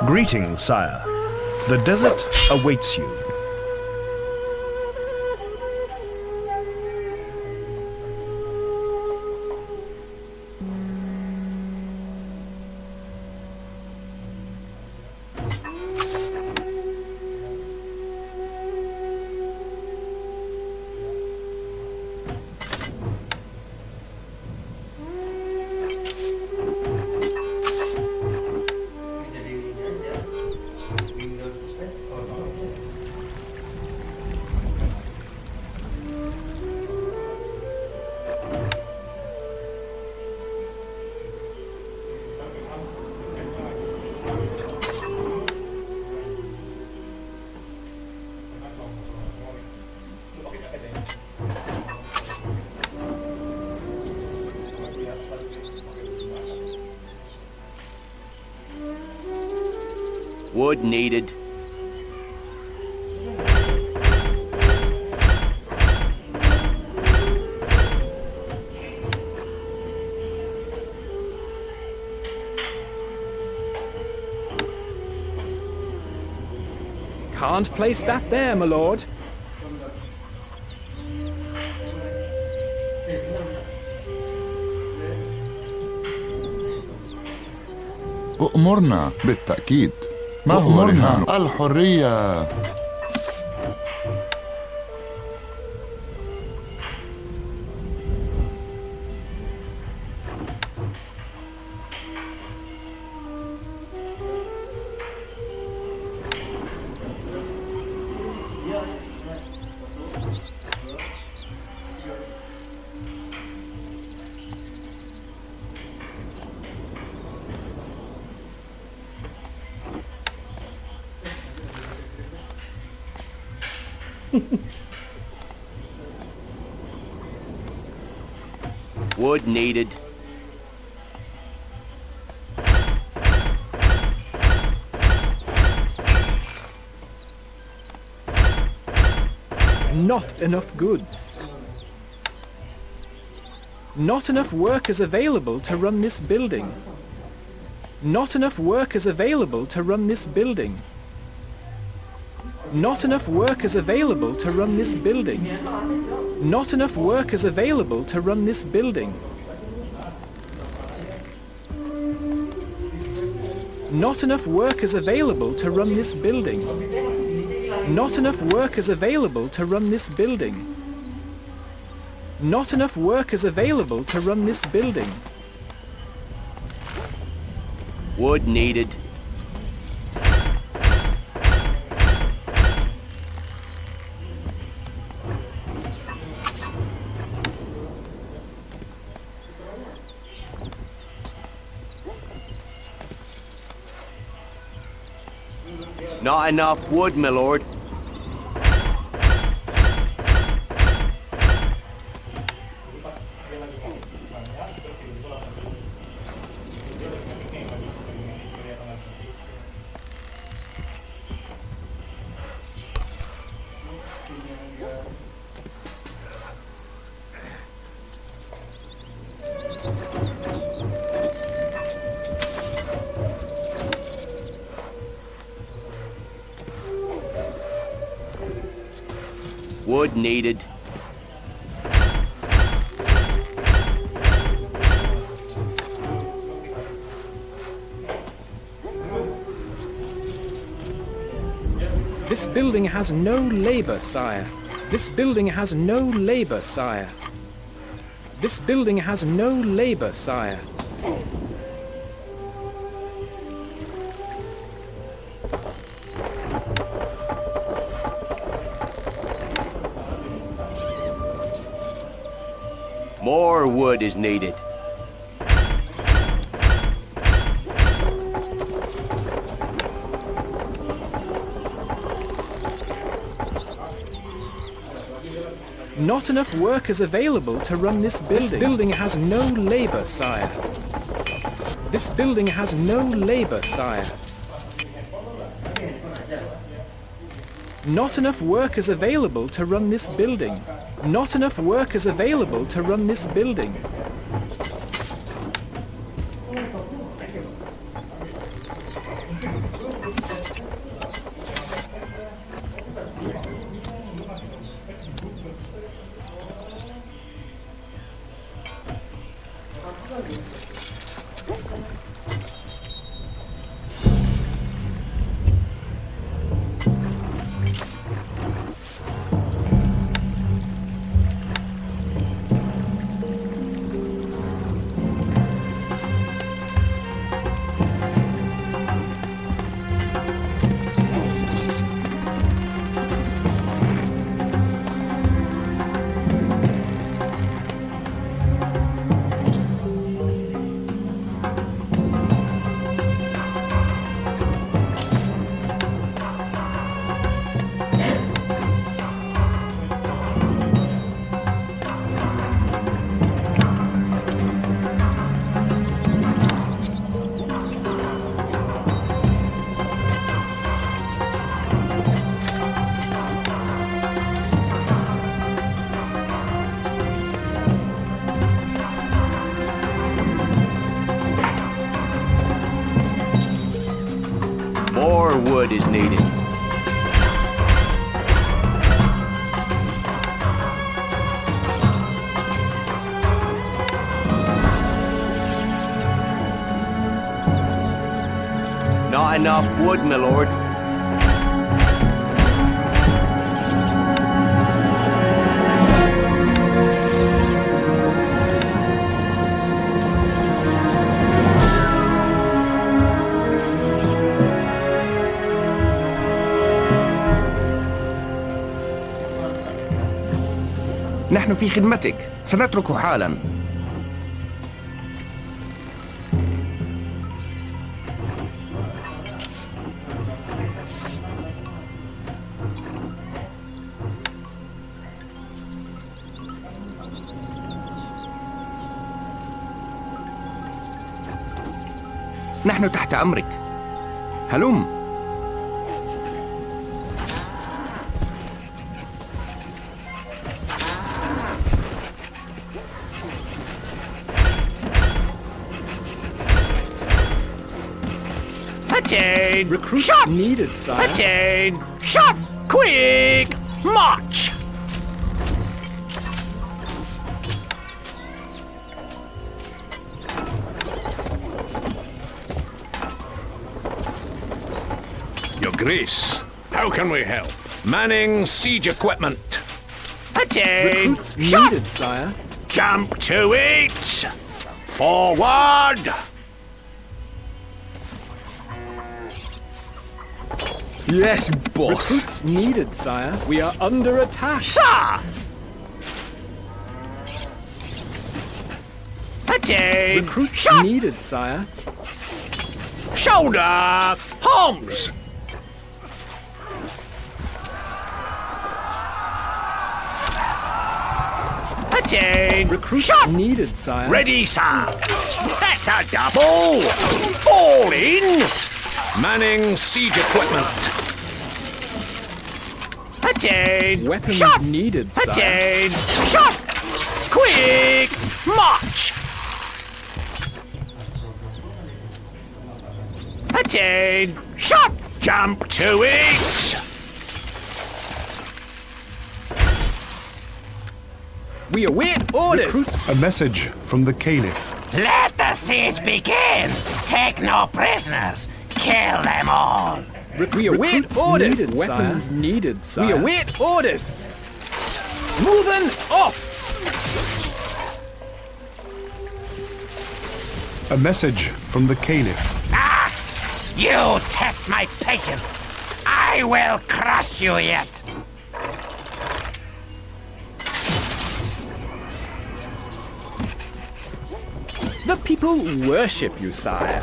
Greetings, sire. The desert awaits you. Wood needed. Can't place that there, my lord. أؤمرنا بالتأكيد. ما هو رهان الحرية؟ Wood needed. Not enough goods. Not enough workers available to run this building. Not enough workers available to run this building. Not enough workers available to run this building. Not enough workers available to run this building. Not enough workers available to run this building. Not enough workers available to run this building. Not enough workers available to run this building. Wood needed. Not enough wood, my lord. Wood needed. This building has no labor, sire. This building has no labor, sire. This building has no labor, sire. More wood is needed. Not enough workers available to run this building. This building has no labor, sire. This building has no labor, sire. Not enough workers available to run this building. Not enough workers available to run this building. wood is needed. Not enough wood, my lord. نحن في خدمتك، سنترك حالا. نحن تحت أمرك. هلم. Attain! Recruits Shot! needed, sire. Attain! Shot! Quick! March! Your Grace, how can we help? Manning siege equipment. Attain! Recruits Shot! needed, sire. Jump to it! Forward! Yes, boss. Recruits needed, sire. We are under attack. Sir! Attain! Recruits Shot! needed, sire. Shoulder! Arms! Attain! Recruits Shot! needed, sire. Ready, sir! At the double! Fall in! Manning siege equipment. Attain! Weapons Shot! needed, sire. Attain! Shot! Quick! March! Attain! Shot! Jump to it! We await orders. Recruits A message from the Caliph. Let the siege begin! Take no prisoners! Kill them all! We await Recruits orders. Needed, weapons needed, sire. We await orders. Moving off. A message from the Caliph. Ah! You test my patience! I will crush you yet! The people worship you, sire.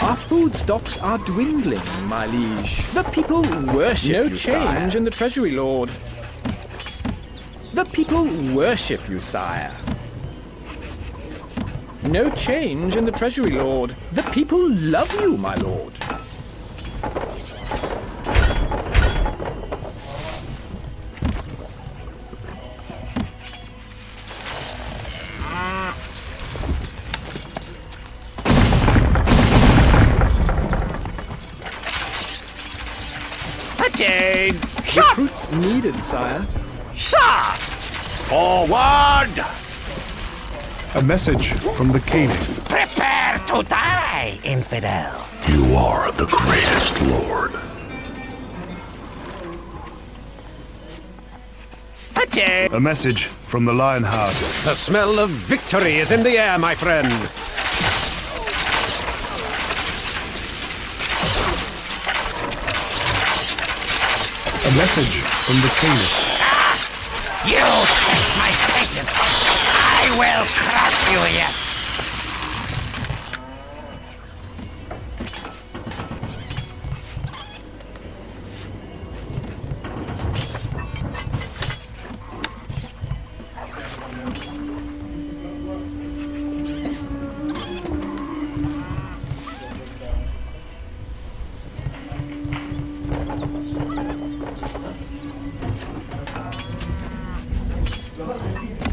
Our food stocks are dwindling, my liege. The people worship you, sire. No change in the treasury, lord. The people worship you, sire. No change in the treasury, lord. The people love you, my lord. Attain! Shot! Recruits needed, sire. Shot! Forward! A message from the Caliph. Prepare to die, infidel! You are the greatest lord. Attain! A message from the Lionheart. The smell of victory is in the air, my friend. A message from the Caliph. You test my patience! I will crush you yet!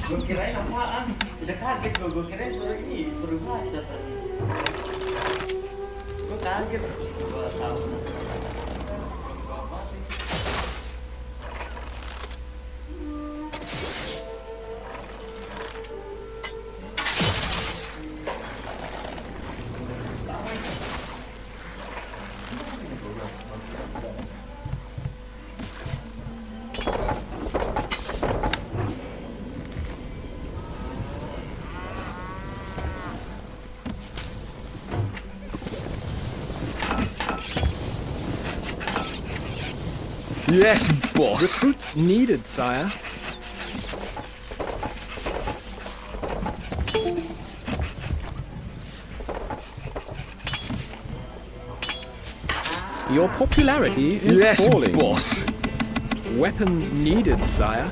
Gue kirain apaan? Udah kaget gue kirain ini perubahan. Yes, boss. Recruits needed, sire. Your popularity is falling. Yes, boss. Weapons needed, sire.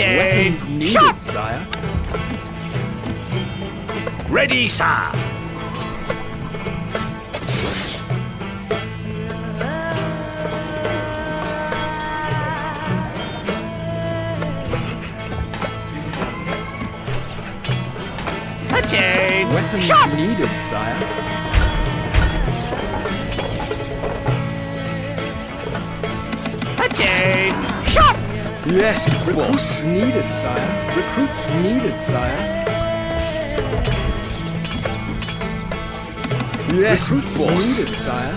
Weapons needed, Shot! sire. Ready, sir. Weapons Shot! needed, sire. Shot! Yes, recruits needed, sire. Recruits needed, sire. Yes, recruits needed, sire.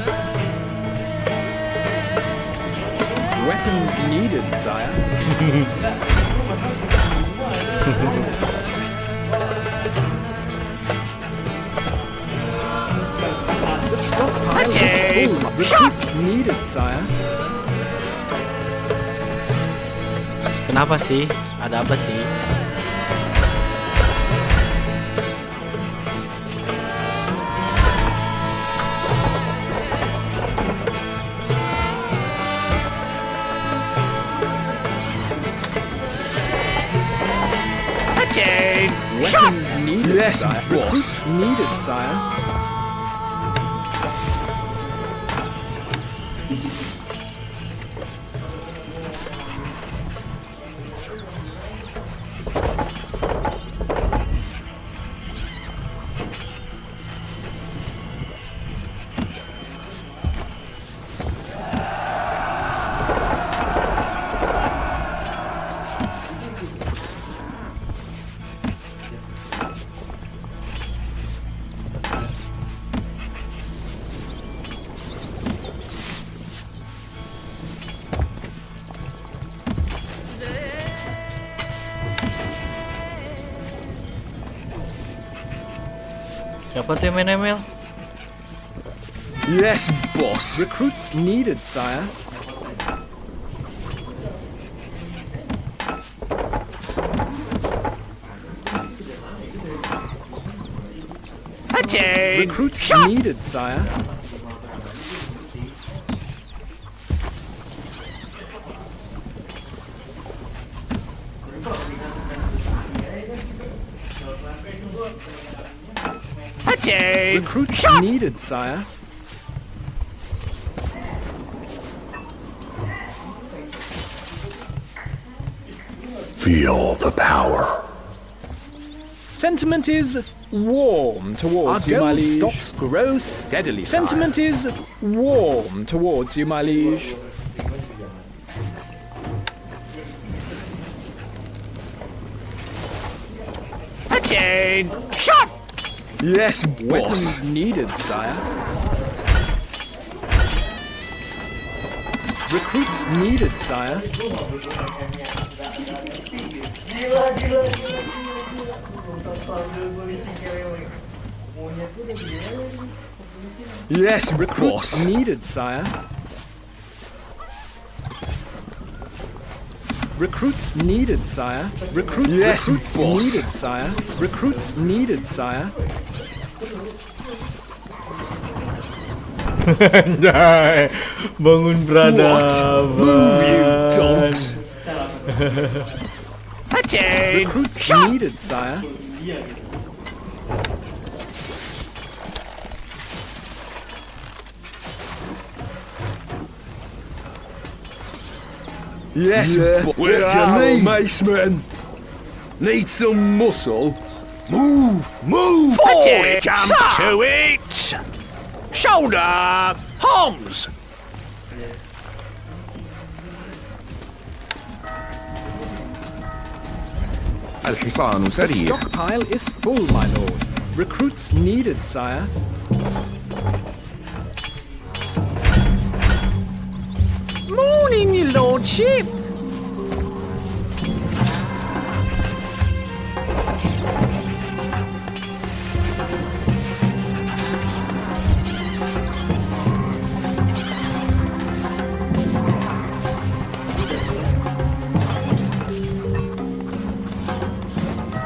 Weapons needed, sire. The stockpile is full. Recruits needed, sire. Kenapa sih? Ada apa sih? Weapons needed, yes, sire. Recruits needed, sire. Siapa tuh yang main ML? Yes, boss. Recruits needed, sire. Recruits needed, sire. Recruits needed, sire. Feel the power. Sentiment is warm towards you, my liege. Stocks grow steadily, Sentiment is warm towards you, my liege. Shot! Yes, boss. Weapons needed, sire. Recruits needed, sire. Yes, recruits needed, sire. Recruits needed, sire. Recruits needed, sire. Recruits needed, sire. Anjay, bangun peradaban. Move, you dogs! Attain! Recruits Shot! needed, sire. Yes, sir. Where What do are you we? need, maceman? Need some muscle? Move! Move! Attain! Jump Shot! to it! Shoulder! Palms! الحصان The سريع. stockpile is full, my lord. Recruits needed, sire. Morning, your lordship!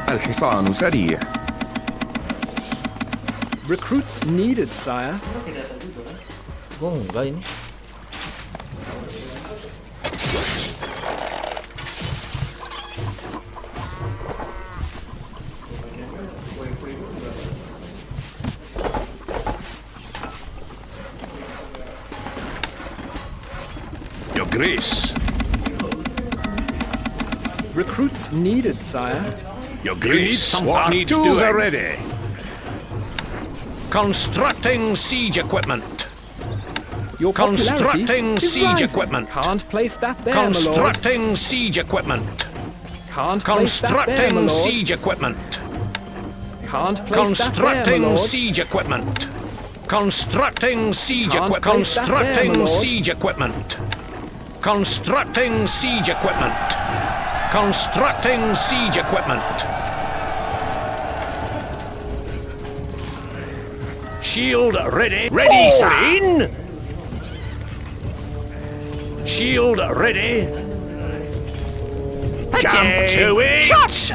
الحصان سريع. Recruits needed, sire. Gua enggak ini. Your Grace! Recruits needed, sire. Your Grace! What needs tools doing? are ready. Constructing siege equipment. Your popularity Constructing is siege rising. equipment. Can't place that there, my lord. Constructing siege equipment. Can't place that there, my Constructing lord. siege equipment. Can't place that there, my Constructing lord. siege equipment. Constructing siege Can't equipment. place that there, my Constructing lord. siege equipment. Constructing siege equipment. Constructing siege equipment. Shield ready. Ready, sir. In. Shield ready. Jump to it. Shots!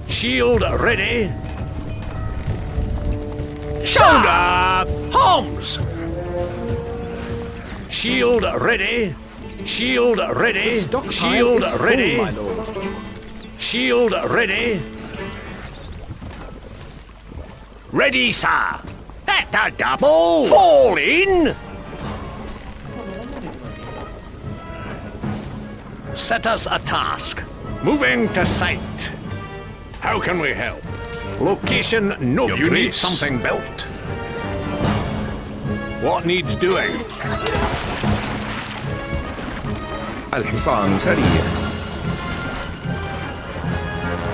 Shield ready. Shoulder. Palms. Shield ready. Shield ready. The stockpile Shield is ready. full, my lord. Shield ready. Ready, sir. At the double. Fall in. Set us a task. Moving to site. How can we help? Location no. You need something built. What needs doing? الحصان سريع.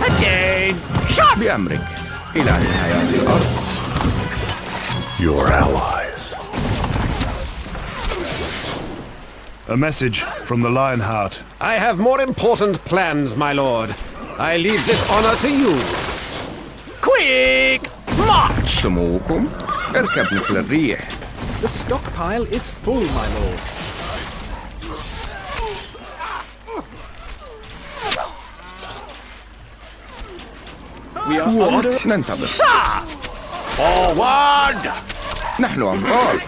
Attain! Shot! بأمرك إلى نهايات الأرض. Your allies. A message from the Lionheart. I have more important plans, my lord. I leave this honor to you. Quick! March! سموكم اركب مثل الريح. The stockpile is full, my lord. We are under... ننتظر. Sir! Forward! نحن أبطال.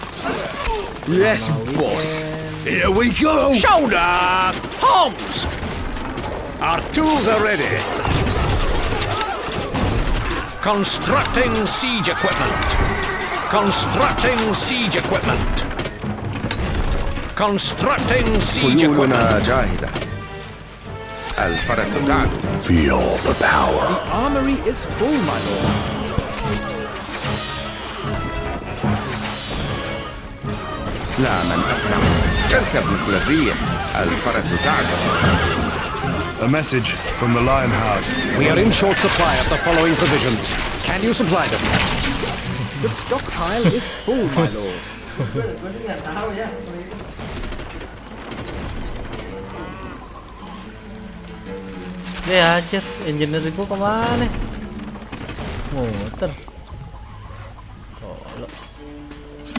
Yes, boss. Here we go! Shoulder! Palms! Our tools are ready. Constructing siege equipment. Constructing siege equipment. Constructing siege equipment. خيولنا جاهزة. الفرس تعد. Feel the power. The armory is full, my lord. لا من أسرع. اركب مثل الريح. الفرس تعد. A message from the Lionheart. We are in short supply of the following provisions. Can you supply them? The stockpile is full, my lord. Ya anjir, engineer gua kemana? Muter.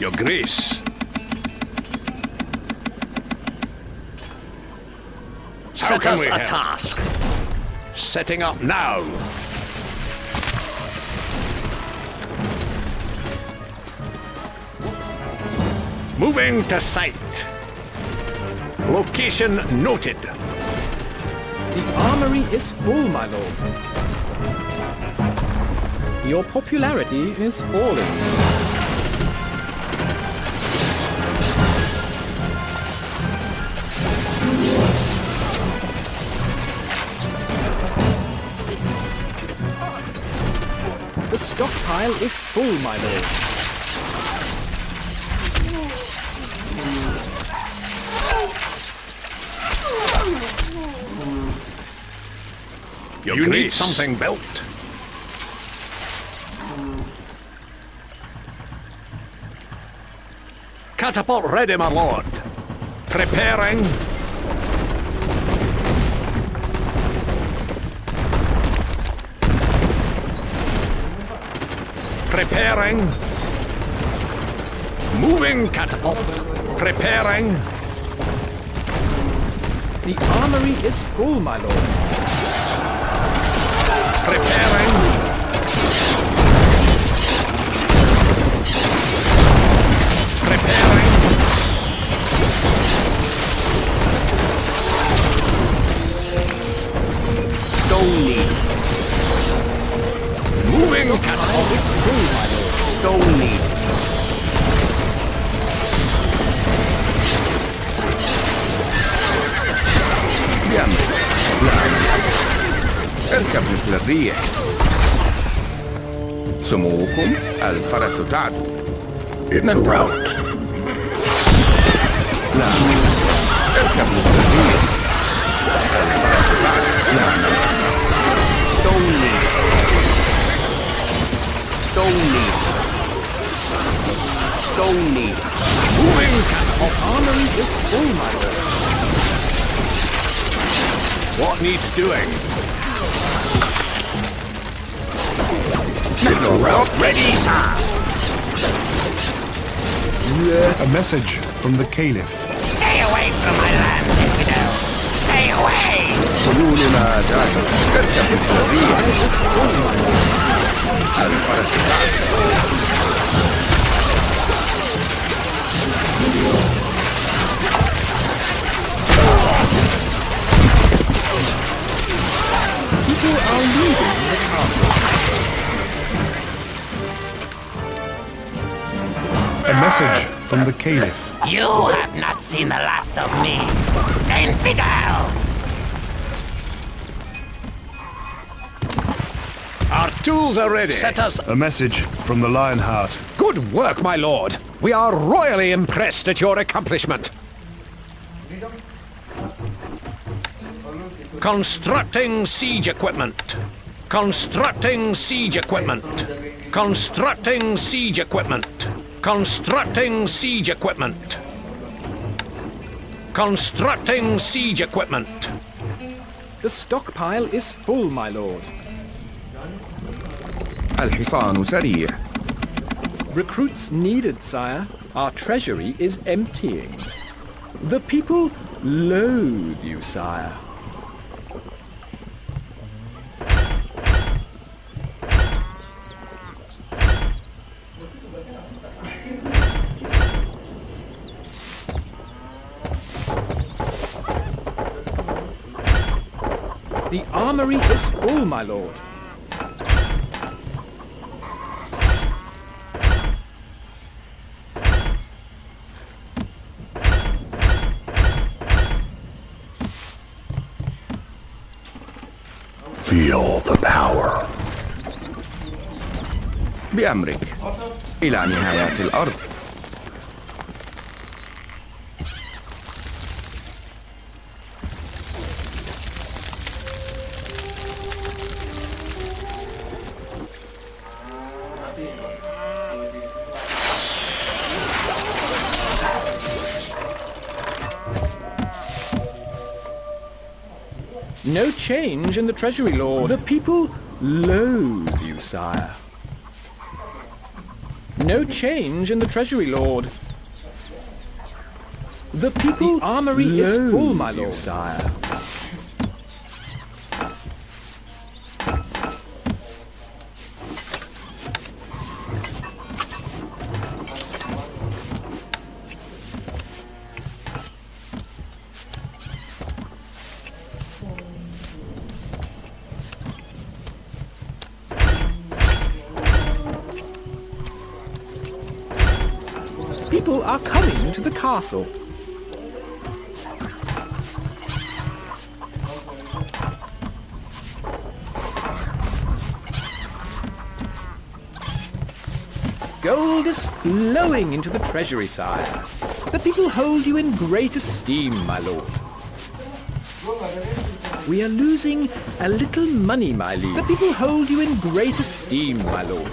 Your Grace. Set us a task. Setting up now. Moving to site. Location noted. The armory is full, my lord. Your popularity is falling. The stockpile is full, my lord. You need something built. Catapult ready, my lord. Preparing. Preparing. Moving catapult. Preparing. The armory is full, my lord. Preparing. Preparing. Stony. Moving catapult is full, my lord. Stony. بأمرك. اركب مثل الريح. سموكم الفرس تعدو. It's a route. لا. اركب مثل الريح. الفرس تعدو. لا. Stony. Stony. Stony. Moving catapult. Armory is full, my lord. What needs doing? It's a route. Ready, sir. A message from the Caliph. Stay away from my land, infidel! Stay away! خيولنا جاهزة. اركب مثل الريح. الفرس تعدو. People are leaving the castle. A message from the Caliph. You have not seen the last of me, infidel! Our tools are ready. Set us. A message from the Lionheart. Good work, my lord. We are royally impressed at your accomplishment. Constructing siege equipment. Constructing siege equipment. Constructing siege equipment. Constructing siege equipment. Constructing siege equipment. The stockpile is full, my lord. الحصان سريع. Recruits needed, sire. Our treasury is emptying. The people loathe you, sire. The armory is full, my lord. Feel the power. بأمرك. إلى نهايات الأرض. No change in the treasury, lord. The people loathe you, sire. No change in the treasury, lord. The people armory is full, my lord, sire. people are coming to the castle. Gold is flowing into the treasury, sire. The people hold you in great esteem, my lord. We are losing a little money, my liege. The people hold you in great esteem, my lord.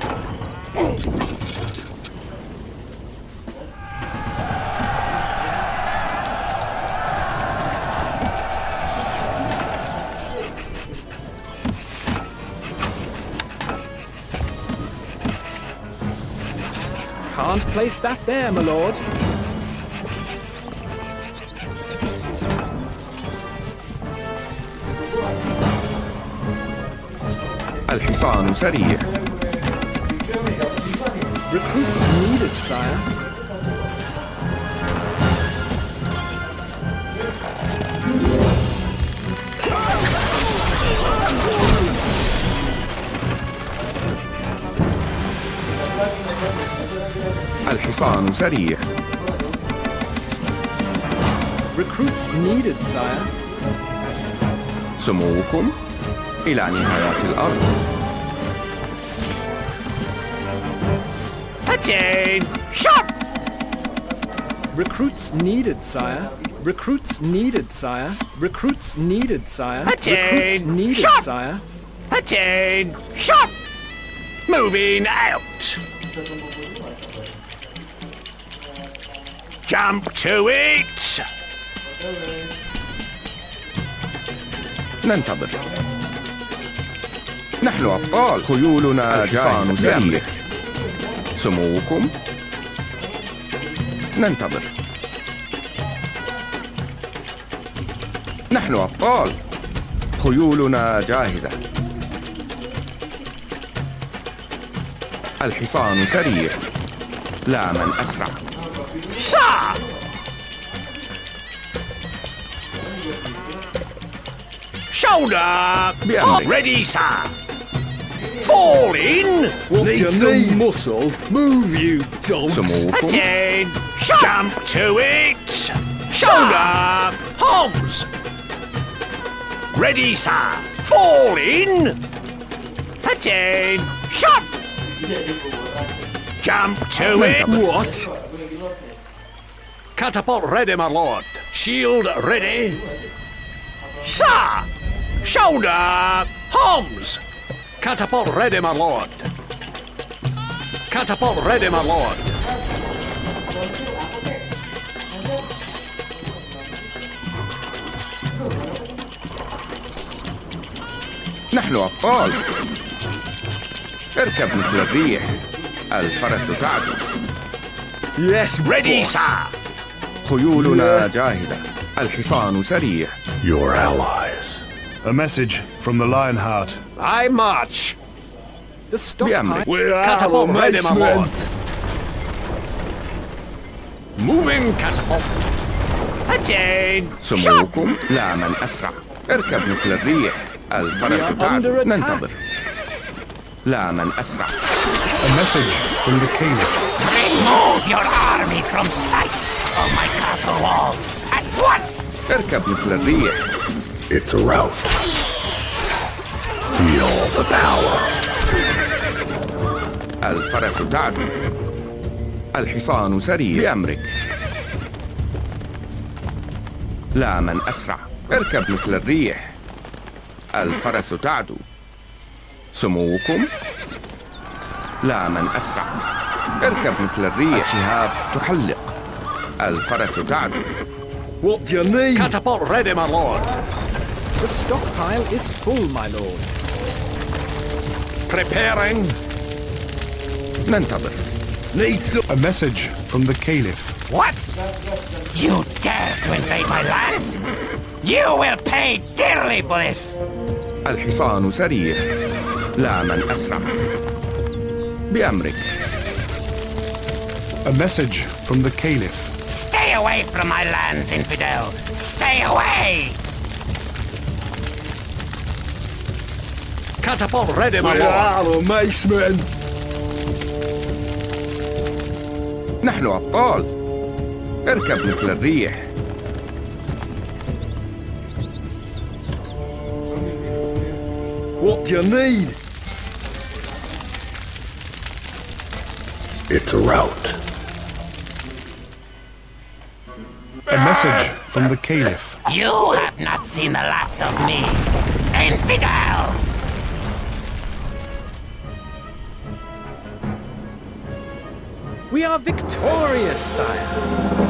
Can't place that there, my lord. الحصان سريع. Recruits needed, sire. الحصان سريع. Recruits needed, sire. سموكم إلى نهاية الأرض. Attain! Shot! Recruits needed, sire. Recruits needed, sire. Recruits needed, sire. Recruits Attain! needed, Shot! sire. Attain! Shot! Moving out. Jump to it. ننتظر. نحن أبطال. خيولنا جاهزة سريع. سموكم. ننتظر. نحن أبطال. خيولنا جاهزة. الحصان سريع. لا من أسرع. Sir! Shoulder. بأمرك. Ready, sir. Fall in. Need some muscle. Move, you dogs. سموكم. Attain! Shot! Jump to it. Shoulder. Hogs. Ready, sir. Fall in. Attain! Shot! Jump to it. What? Catapult ready, my lord. Shield ready. Sir. Shoulder. Hogs. Catapult ready, my lord. Catapult ready, my lord. نحن أبطال. اركب مثل الريح. الفرس تعدو. Yes, Ready, boss. sir. خيولنا جاهزة. الحصان سريع. Your allies. A message from the Lionheart. I march. The stockpile. بأمرك. Catapult ready, my lord. Moving catapult. Attain! Shot! سموكم. لا من أسرع. اركب مثل الريح. الفرس We are تعدو. under attack. ننتظر. لا من أسرع. A message from the Caliph. Remove your army from sight of my castle walls at once! اركب مثل الريح. It's a rout. Feel the power. الفرس تعدو. الحصان سريع. بأمرك. لا من أسرع. اركب مثل الريح. الفرس تعدو. سموكم. لا من أسرع. اركب مثل الريح. الشهاب تحلق. الفرس تعدو. What do you need? Catapult ready, my lord. The stockpile is full, my lord. Preparing. ننتظر. A message from the Caliph. What? You dare to invade my lands? You will pay dearly for this! الحصان سريع. لا من أسرع. بأمرك. A message from the Caliph. Stay away from my lands, infidel! Stay away! Catapult ready, my lord. the macemen. نحن أبطال. اركب مثل الريح. What do you need? It's a rout. A message from the Caliph. You have not seen the last of me. Infidel! We are victorious, sire.